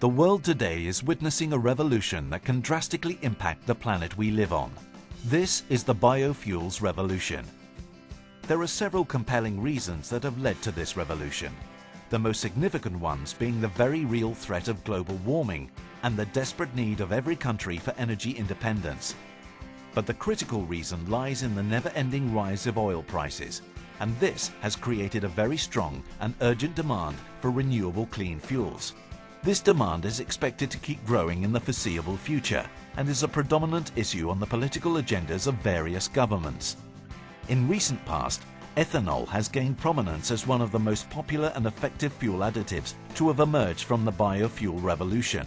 The world today is witnessing a revolution that can drastically impact the planet we live on. This is the biofuels revolution. There are several compelling reasons that have led to this revolution, the most significant ones being the very real threat of global warming and the desperate need of every country for energy independence. But the critical reason lies in the never-ending rise of oil prices, and this has created a very strong and urgent demand for renewable clean fuels. This demand is expected to keep growing in the foreseeable future and is a predominant issue on the political agendas of various governments. In recent past, ethanol has gained prominence as one of the most popular and effective fuel additives to have emerged from the biofuel revolution.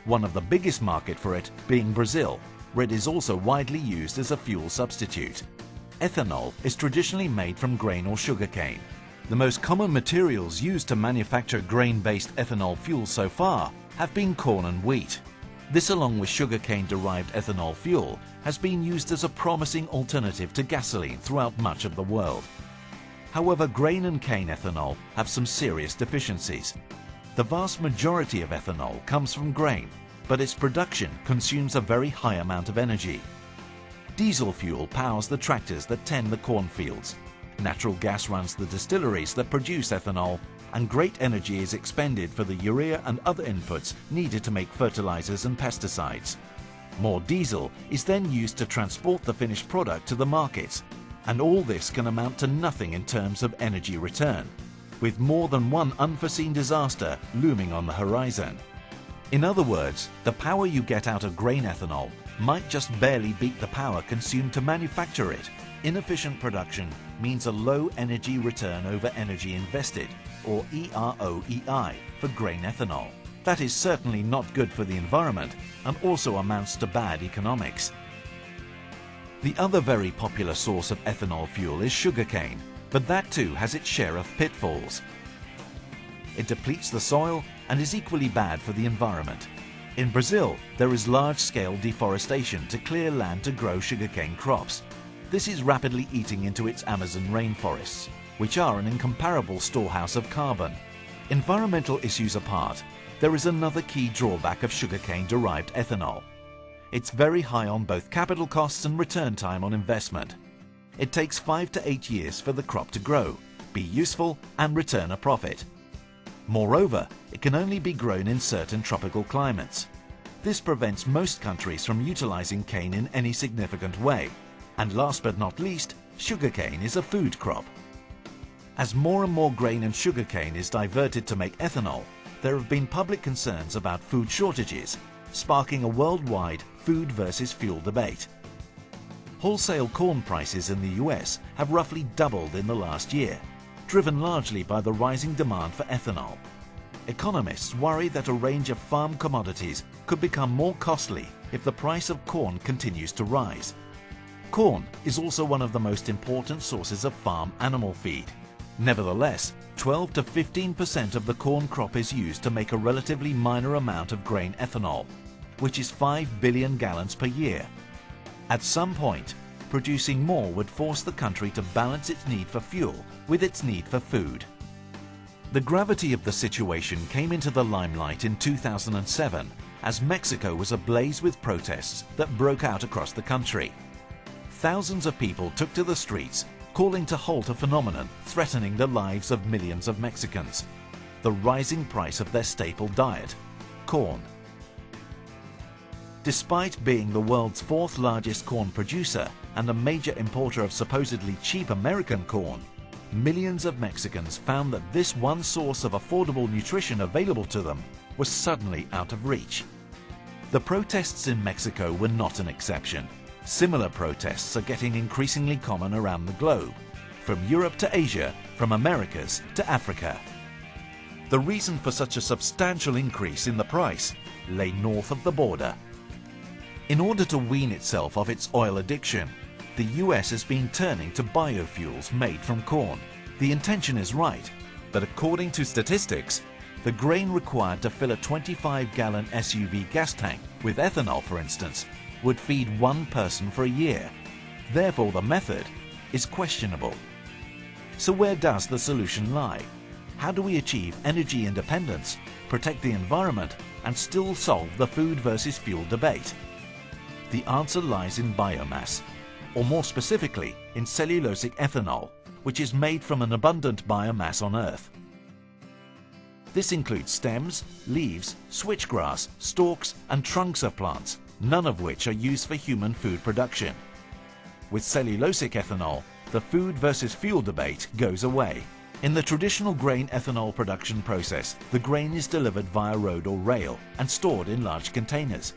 One of the biggest markets for it being Brazil, where it is also widely used as a fuel substitute. Ethanol is traditionally made from grain or sugarcane. The most common materials used to manufacture grain-based ethanol fuel so far have been corn and wheat. This, along with sugarcane-derived ethanol fuel, has been used as a promising alternative to gasoline throughout much of the world. However, grain and cane ethanol have some serious deficiencies. The vast majority of ethanol comes from grain, but its production consumes a very high amount of energy. Diesel fuel powers the tractors that tend the cornfields. Natural gas runs the distilleries that produce ethanol, and great energy is expended for the urea and other inputs needed to make fertilizers and pesticides. More diesel is then used to transport the finished product to the markets, and all this can amount to nothing in terms of energy return, with more than one unforeseen disaster looming on the horizon. In other words, the power you get out of grain ethanol might just barely beat the power consumed to manufacture it. Inefficient production means a low energy return over energy invested, or EROEI, for grain ethanol. That is certainly not good for the environment and also amounts to bad economics. The other very popular source of ethanol fuel is sugarcane, but that too has its share of pitfalls. It depletes the soil and is equally bad for the environment. In Brazil, there is large-scale deforestation to clear land to grow sugarcane crops. This is rapidly eating into its Amazon rainforests, which are an incomparable storehouse of carbon. Environmental issues apart, there is another key drawback of sugarcane-derived ethanol. It's very high on both capital costs and return time on investment. It takes 5 to 8 years for the crop to grow, be useful and return a profit. Moreover, it can only be grown in certain tropical climates. This prevents most countries from utilizing cane in any significant way. And last but not least, sugarcane is a food crop. As more and more grain and sugarcane is diverted to make ethanol, there have been public concerns about food shortages, sparking a worldwide food versus fuel debate. Wholesale corn prices in the US have roughly doubled in the last year, driven largely by the rising demand for ethanol. Economists worry that a range of farm commodities could become more costly if the price of corn continues to rise. Corn is also one of the most important sources of farm animal feed. Nevertheless, 12 to 15% of the corn crop is used to make a relatively minor amount of grain ethanol, which is 5 billion gallons per year. At some point, producing more would force the country to balance its need for fuel with its need for food. The gravity of the situation came into the limelight in 2007 as Mexico was ablaze with protests that broke out across the country. Thousands of people took to the streets, calling to halt a phenomenon threatening the lives of millions of Mexicans: the rising price of their staple diet, corn. Despite being the world's 4th largest corn producer and a major importer of supposedly cheap American corn, millions of Mexicans found that this one source of affordable nutrition available to them was suddenly out of reach. The protests in Mexico were not an exception. Similar protests are getting increasingly common around the globe, from Europe to Asia, from Americas to Africa. The reason for such a substantial increase in the price lay north of the border. In order to wean itself of its oil addiction, the US has been turning to biofuels made from corn. The intention is right, but according to statistics, the grain required to fill a 25-gallon SUV gas tank with ethanol, for instance, would feed one person for a year. Therefore, the method is questionable. So where does the solution lie? how do we achieve energy independence, protect the environment, and still solve the food versus fuel debate? The answer lies in biomass, or more specifically, in cellulosic ethanol, which is made from an abundant biomass on Earth. This includes stems, leaves, switchgrass, stalks, and trunks of plants, none of which are used for human food production. With cellulosic ethanol, the food versus fuel debate goes away. In the traditional grain ethanol production process, the grain is delivered via road or rail and stored in large containers.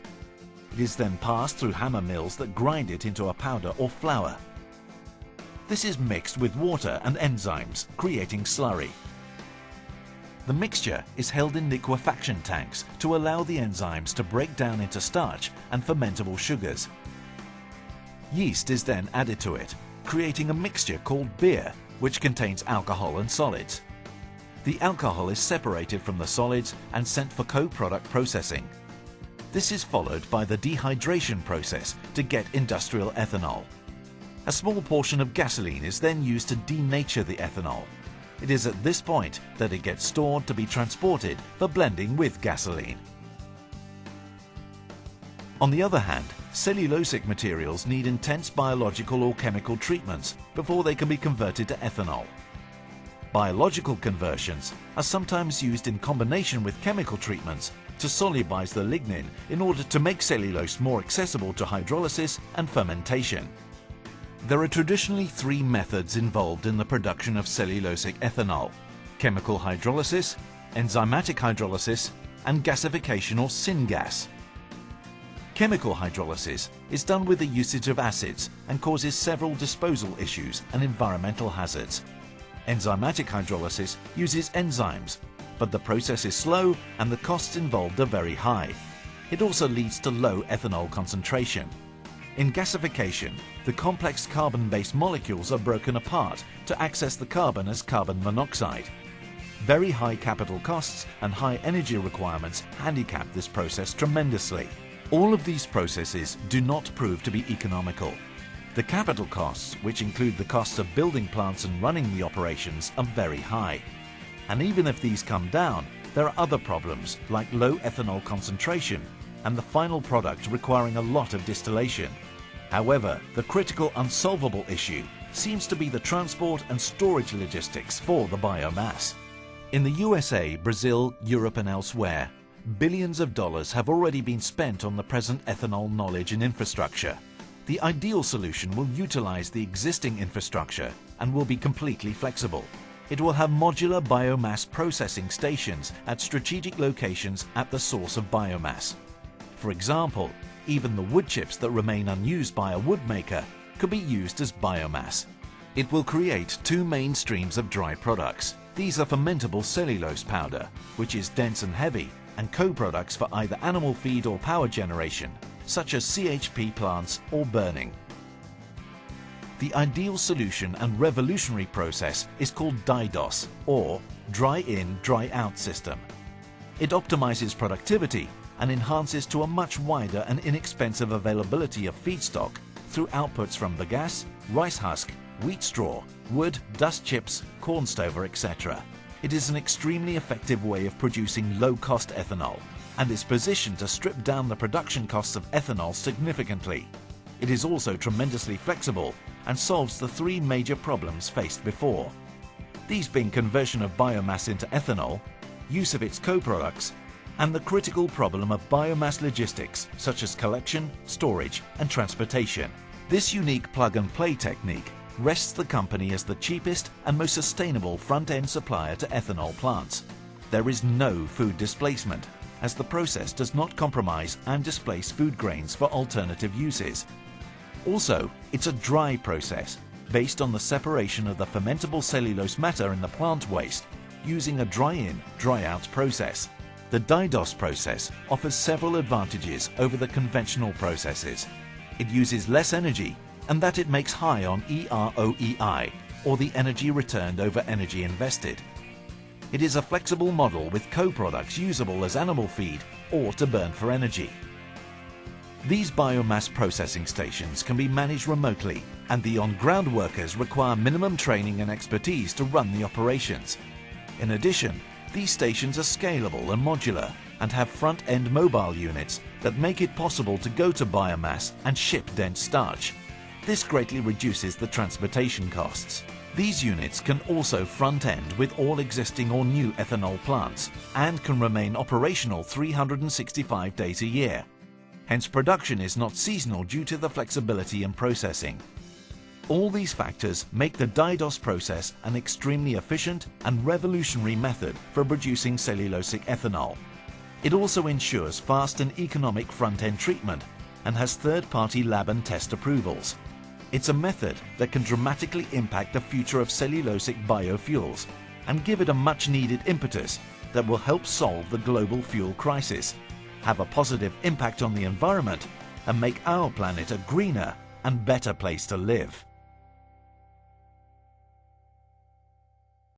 It is then passed through hammer mills that grind it into a powder or flour. This is mixed with water and enzymes, creating slurry. The mixture is held in liquefaction tanks to allow the enzymes to break down into starch and fermentable sugars. Yeast is then added to it, creating a mixture called beer, which contains alcohol and solids. The alcohol is separated from the solids and sent for co-product processing. This is followed by the dehydration process to get industrial ethanol. A small portion of gasoline is then used to denature the ethanol. It is at this point that it gets stored to be transported for blending with gasoline. On the other hand, cellulosic materials need intense biological or chemical treatments before they can be converted to ethanol. Biological conversions are sometimes used in combination with chemical treatments to solubilize the lignin in order to make cellulose more accessible to hydrolysis and fermentation. There are traditionally three methods involved in the production of cellulosic ethanol: chemical hydrolysis, enzymatic hydrolysis, and gasification or syngas. Chemical hydrolysis is done with the usage of acids and causes several disposal issues and environmental hazards. Enzymatic hydrolysis uses enzymes, but the process is slow and the costs involved are very high. It also leads to low ethanol concentration. In gasification, the complex carbon-based molecules are broken apart to access the carbon as carbon monoxide. Very high capital costs and high energy requirements handicap this process tremendously. All of these processes do not prove to be economical. The capital costs, which include the costs of building plants and running the operations, are very high. And even if these come down, there are other problems like low ethanol concentration and the final product requiring a lot of distillation. However, the critical unsolvable issue seems to be the transport and storage logistics for the biomass. In the USA, Brazil, Europe and elsewhere, billions of dollars have already been spent on the present ethanol knowledge and infrastructure. The ideal solution will utilize the existing infrastructure and will be completely flexible. It will have modular biomass processing stations at strategic locations at the source of biomass. For example, even the wood chips that remain unused by a woodmaker could be used as biomass. It will create two main streams of dry products. These are fermentable cellulose powder, which is dense and heavy, and co-products for either animal feed or power generation, such as CHP plants or burning. The ideal solution and revolutionary process is called DIDOS, or Dry In, Dry Out system. It optimizes productivity and enhances to a much wider and inexpensive availability of feedstock through outputs from bagasse, rice husk, wheat straw, wood, dust chips, corn stover, etc. It is an extremely effective way of producing low-cost ethanol and is positioned to strip down the production costs of ethanol significantly. It is also tremendously flexible and solves the three major problems faced before. These being conversion of biomass into ethanol, use of its co-products, and the critical problem of biomass logistics such as collection, storage and transportation. This unique plug-and-play technique rests the company as the cheapest and most sustainable front-end supplier to ethanol plants. There is no food displacement, as the process does not compromise and displace food grains for alternative uses. Also, it's a dry process, based on the separation of the fermentable cellulose matter in the plant waste, using a dry-in, dry-out process. The DIDOS process offers several advantages over the conventional processes. It uses less energy, and that it makes high on EROEI, or the energy returned over energy invested. It is a flexible model with co-products usable as animal feed or to burn for energy. These biomass processing stations can be managed remotely, and the on-ground workers require minimum training and expertise to run the operations. In addition, these stations are scalable and modular and have front-end mobile units that make it possible to go to biomass and ship dense starch. This greatly reduces the transportation costs. These units can also front-end with all existing or new ethanol plants and can remain operational 365 days a year. Hence, production is not seasonal due to the flexibility in processing. All these factors make the DIDOS process an extremely efficient and revolutionary method for producing cellulosic ethanol. It also ensures fast and economic front-end treatment and has third-party lab and test approvals. It's a method that can dramatically impact the future of cellulosic biofuels and give it a much-needed impetus that will help solve the global fuel crisis, have a positive impact on the environment, and make our planet a greener and better place to live.